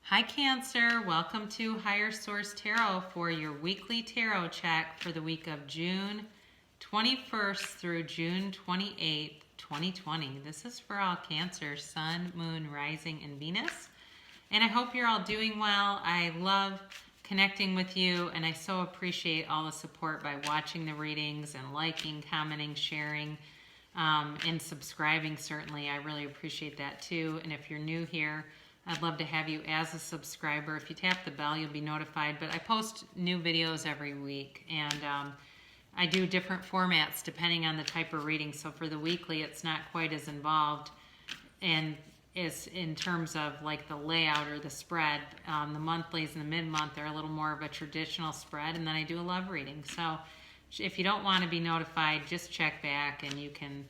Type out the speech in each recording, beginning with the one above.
Hi Cancer, welcome to Higher Source Tarot for your weekly tarot check for the week of June 21st through June 28th, 2020. This is for all Cancer, Sun, Moon, Rising, and Venus. And I hope you're all doing well. I love connecting with you, and I so appreciate all the support by watching the readings and liking, commenting, sharing, and subscribing. Certainly, I really appreciate that too. And if you're new here, I'd love to have you as a subscriber. If you tap the bell, you'll be notified. But I post new videos every week, and I do different formats depending on the type of reading. So for the weekly, it's not quite as involved, and is in terms of like the layout or the spread. The monthlies and the mid-month are a little more of a traditional spread, and then I do a love reading. So if you don't want to be notified, just check back, and you can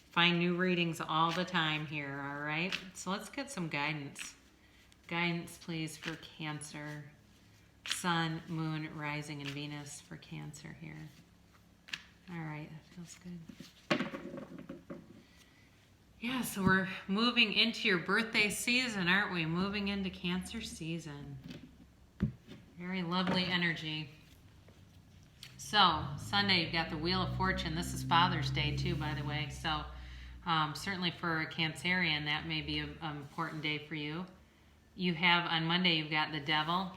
find new readings all the time here. All right, so let's get some guidance. Guidance, please, for Cancer, Sun, Moon, Rising, and Venus for Cancer here. All right, that feels good. Yeah, so we're moving into your birthday season, aren't we? Moving into Cancer season. Very lovely energy. So, Sunday, you've got the Wheel of Fortune. This is Father's Day, too, by the way. So, certainly for a Cancerian, that may be an important day for you. You have, on Monday, you've got the Devil.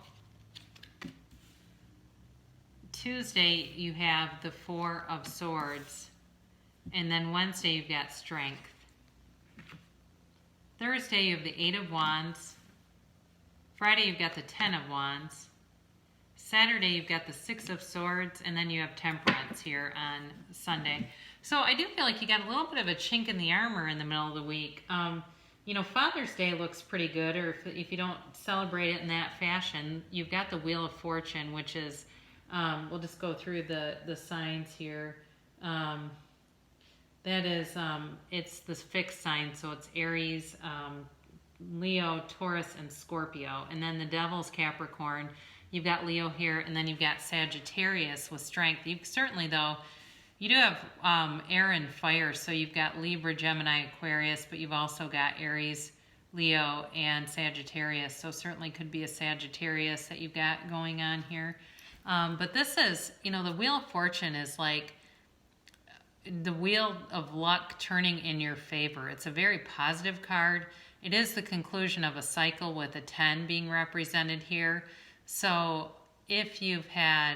Tuesday, you have the Four of Swords. And then Wednesday, you've got Strength. Thursday, you have the Eight of Wands. Friday, you've got the Ten of Wands. Saturday, you've got the Six of Swords. And then you have Temperance here on Sunday. So I do feel like you got a little bit of a chink in the armor in the middle of the week. You know, Father's Day looks pretty good, or if you don't celebrate it in that fashion, you've got the Wheel of Fortune, which is, we'll just go through the signs here. That is, it's the fixed sign, so it's Aries, Leo, Taurus, and Scorpio. And then the Devil's Capricorn. You've got Leo here, and then you've got Sagittarius with Strength. You certainly, though, you do have air and fire, so you've got Libra, Gemini, Aquarius, but you've also got Aries, Leo, and Sagittarius. So certainly could be a Sagittarius that you've got going on here. But this is, you know, the Wheel of Fortune is like the wheel of luck turning in your favor. It's a very positive card. It is the conclusion of a cycle with a 10 being represented here. So if you've had,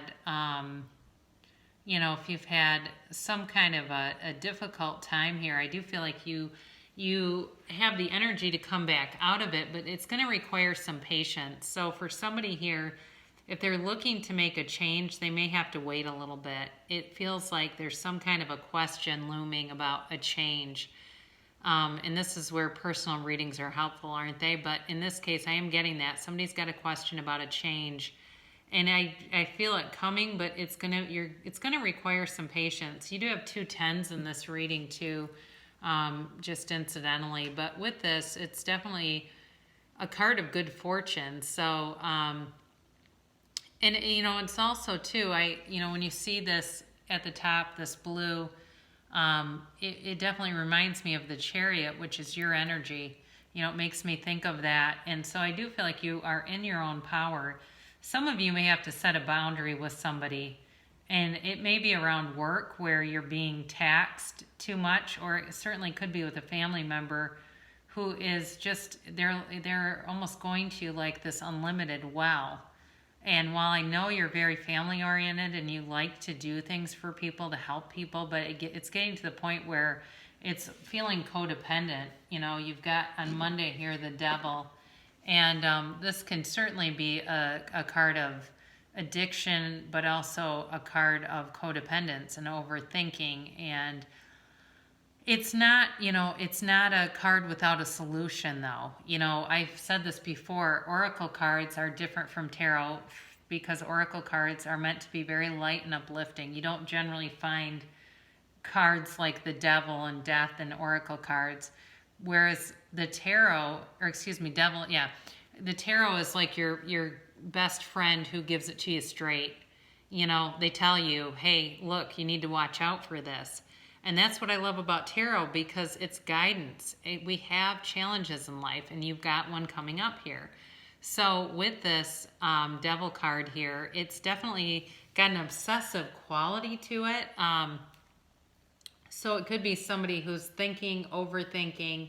you know, if you've had some kind of a difficult time here, I do feel like you have the energy to come back out of it, but it's going to require some patience. So for somebody here, if they're looking to make a change, they may have to wait a little bit. It feels like there's some kind of a question looming about a change. And this is where personal readings are helpful, aren't they? But in this case, I am getting that. Somebody's got a question about a change. And I feel it coming, but it's gonna require some patience. You do have two tens in this reading too, just incidentally. But with this, it's definitely a card of good fortune. So, and you know, it's also too, you know, when you see this at the top, this blue, it definitely reminds me of the Chariot, which is your energy. You know, it makes me think of that. And so I do feel like you are in your own power. Some of you may have to set a boundary with somebody, and it may be around work where you're being taxed too much, or it certainly could be with a family member who is just, they're almost going to you like this unlimited well. And while I know you're very family oriented and you like to do things for people, to help people, but it's getting to the point where it's feeling codependent. You know, you've got on Monday here the Devil. And this can certainly be a card of addiction, but also a card of codependence and overthinking. And it's not, you know, it's not a card without a solution, though. You know, I've said this before, oracle cards are different from tarot because oracle cards are meant to be very light and uplifting. You don't generally find cards like the Devil and Death and oracle cards. Whereas the tarot, or excuse me, Devil, yeah. The tarot is like your best friend who gives it to you straight. You know, they tell you, hey, look, you need to watch out for this. And that's what I love about tarot, because it's guidance. We have challenges in life, and you've got one coming up here. So with this devil card here, it's definitely got an obsessive quality to it. So it could be somebody who's thinking, overthinking.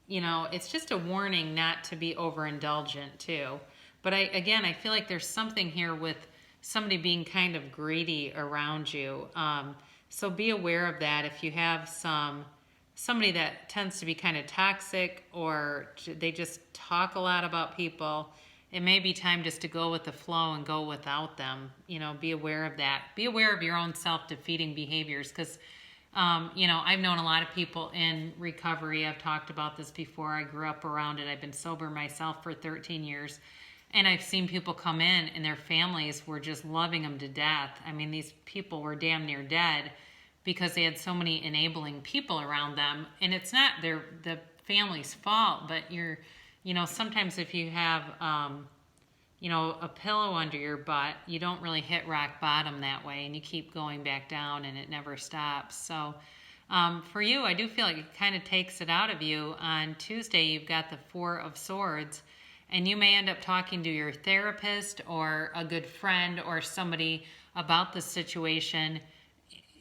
It's just a warning not to be overindulgent too. But I feel like there's something here with somebody being kind of greedy around you. So be aware of that. If you have somebody that tends to be kind of toxic, or they just talk a lot about people, it may be time just to go with the flow and go without them. Be aware of that. Be aware of your own self-defeating behaviors, because I've known a lot of people in recovery. I've talked about this before. I grew up around it. I've been sober myself for 13 years. And I've seen people come in and their families were just loving them to death. I mean, these people were damn near dead because they had so many enabling people around them. And it's not the family's fault, but sometimes if you have, a pillow under your butt, you don't really hit rock bottom that way, and you keep going back down and it never stops. So for you, I do feel like it kind of takes it out of you. On Tuesday, you've got the Four of Swords, and you may end up talking to your therapist or a good friend or somebody about the situation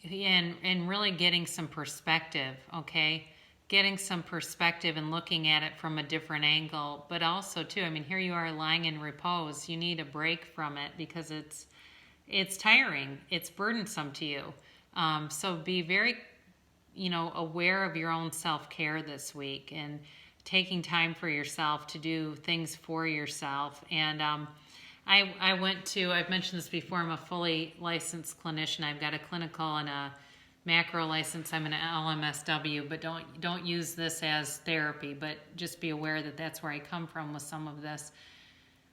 and really getting some perspective, okay? Getting some perspective and looking at it from a different angle. But also, too, I mean, here you are lying in repose. You need a break from it because it's tiring. It's burdensome to you. So be very, aware of your own self-care this week and taking time for yourself to do things for yourself. And I've mentioned this before, I'm a fully licensed clinician. I've got a clinical and a macro license. I'm an LMSW, but don't use this as therapy, but just be aware that that's where I come from with some of this.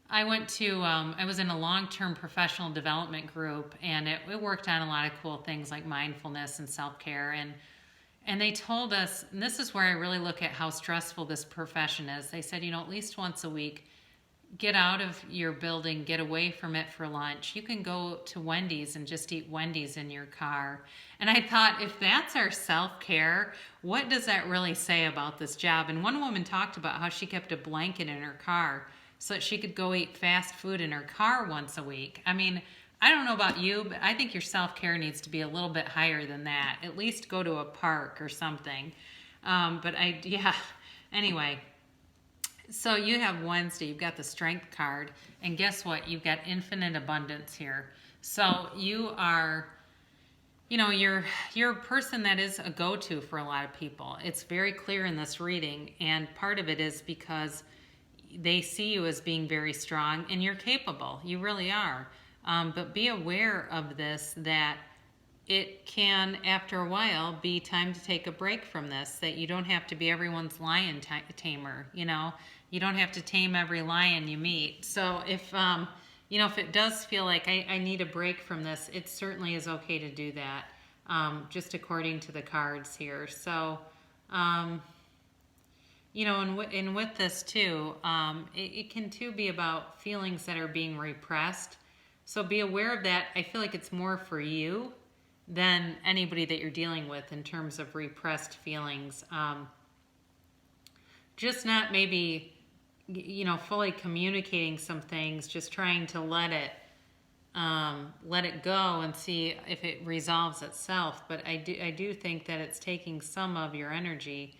I was in a long-term professional development group, and it worked on a lot of cool things like mindfulness and self-care. And they told us, and this is where I really look at how stressful this profession is. They said, at least once a week, get out of your building, get away from it for lunch. You can go to Wendy's and just eat Wendy's in your car. And I thought, if that's our self-care, what does that really say about this job? And one woman talked about how she kept a blanket in her car so that she could go eat fast food in her car once a week. I mean, I don't know about you, but I think your self-care needs to be a little bit higher than that. At least go to a park or something. Anyway. So you have Wednesday, you've got the Strength card, and guess what? You've got infinite abundance here. So you are, you're a person that is a go-to for a lot of people. It's very clear in this reading, and part of it is because they see you as being very strong, and you're capable. You really are. But be aware of this, that it can, after a while, be time to take a break from this, that you don't have to be everyone's lion tamer, You don't have to tame every lion you meet. So if it does feel like I need a break from this, it certainly is okay to do that, just according to the cards here. So, and with this too, it can too be about feelings that are being repressed. So be aware of that. I feel like it's more for you than anybody that you're dealing with in terms of repressed feelings. Just not maybe, fully communicating some things, just trying to let it go and see if it resolves itself. But I do think that it's taking some of your energy.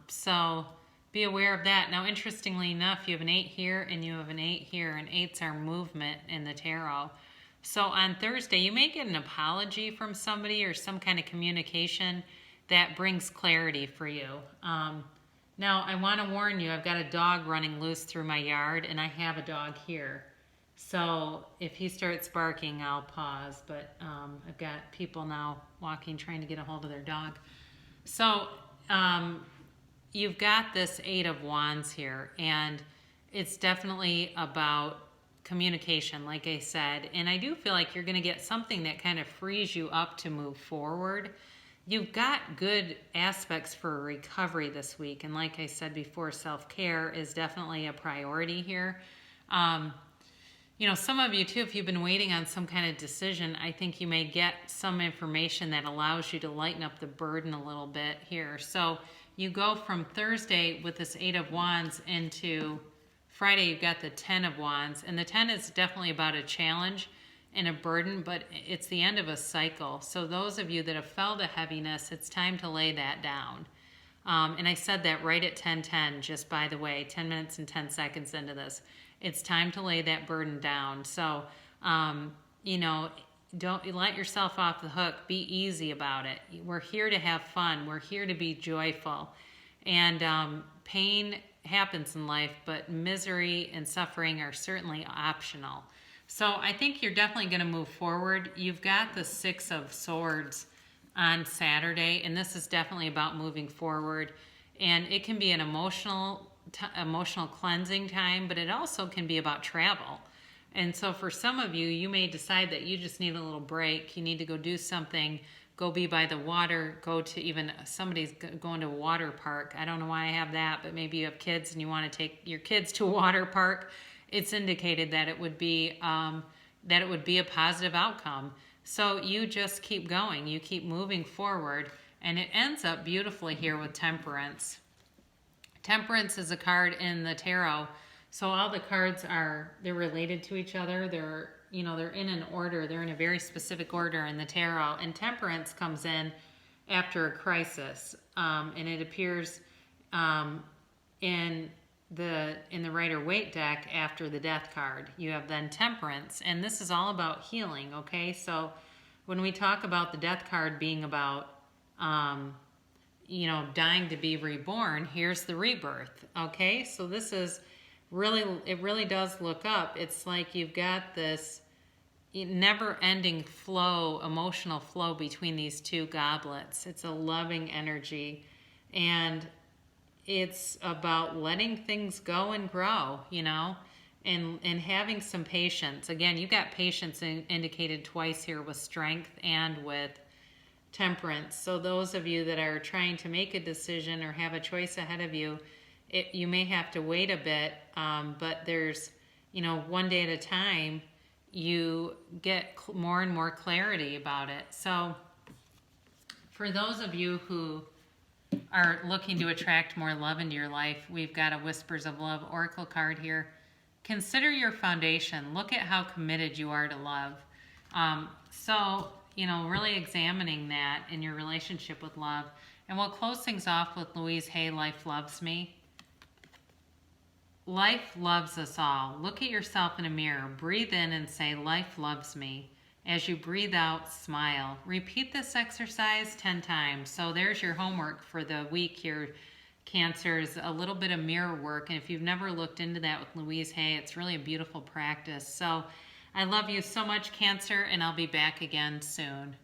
So be aware of that. Now, interestingly enough, you have an 8 here and you have an 8 here, and 8s are movement in the tarot. So on Thursday, you may get an apology from somebody or some kind of communication that brings clarity for you. Now, I want to warn you, I've got a dog running loose through my yard, and I have a dog here. So if he starts barking, I'll pause. But I've got people now walking, trying to get a hold of their dog. So you've got this 8 of Wands here, and it's definitely about communication, like I said. And I do feel like you're going to get something that kind of frees you up to move forward. You've got good aspects for recovery this week. And like I said before, self-care is definitely a priority here. Some of you too, if you've been waiting on some kind of decision, I think you may get some information that allows you to lighten up the burden a little bit here. So you go from Thursday with this 8 of Wands into Friday, you've got the 10 of Wands, and the 10 is definitely about a challenge and a burden, but it's the end of a cycle. So those of you that have felt a heaviness, it's time to lay that down. And I said that right at 10:10, just by the way, 10 minutes and 10 seconds into this. It's time to lay that burden down. So, you know, don't let yourself off the hook. Be easy about it. We're here to have fun. We're here to be joyful. And pain happens in life, but misery and suffering are certainly optional. So I think you're definitely going to move forward. You've got the Six of Swords on Saturday, and this is definitely about moving forward. And it can be an emotional cleansing time, but it also can be about travel. And so for some of you, you may decide that you just need a little break. You need to go do something, go be by the water, go to even somebody's going to a water park. I don't know why I have that, but maybe you have kids and you want to take your kids to a water park. It's indicated that it would be a positive outcome. So you just keep going. You keep moving forward, and it ends up beautifully here with Temperance. Temperance is a card in the tarot. So all the cards they're related to each other. They're in an order. They're in a very specific order in the tarot. And Temperance comes in after a crisis. And it appears in the Rider-Waite deck after the Death card. You have then Temperance. And this is all about healing, okay? So when we talk about the Death card being about dying to be reborn, here's the rebirth, okay? So this is it really does look up. It's like you've got this never-ending flow, emotional flow between these two goblets. It's a loving energy, and it's about letting things go and grow, and having some patience. Again, you've got patience indicated twice here with Strength and with Temperance. So those of you that are trying to make a decision or have a choice ahead of you, you may have to wait a bit, but there's, one day at a time, you get more and more clarity about it. So for those of you who are looking to attract more love into your life, we've got a Whispers of Love Oracle card here. Consider your foundation. Look at how committed you are to love. Really examining that in your relationship with love. And we'll close things off with Louise Hay, Life Loves Me. Life loves us all. Look at yourself in a mirror. Breathe in and say, life loves me. As you breathe out, smile. Repeat this exercise 10 times. So there's your homework for the week here, Cancers. A little bit of mirror work. And if you've never looked into that with Louise Hay, it's really a beautiful practice. So I love you so much, Cancer, and I'll be back again soon.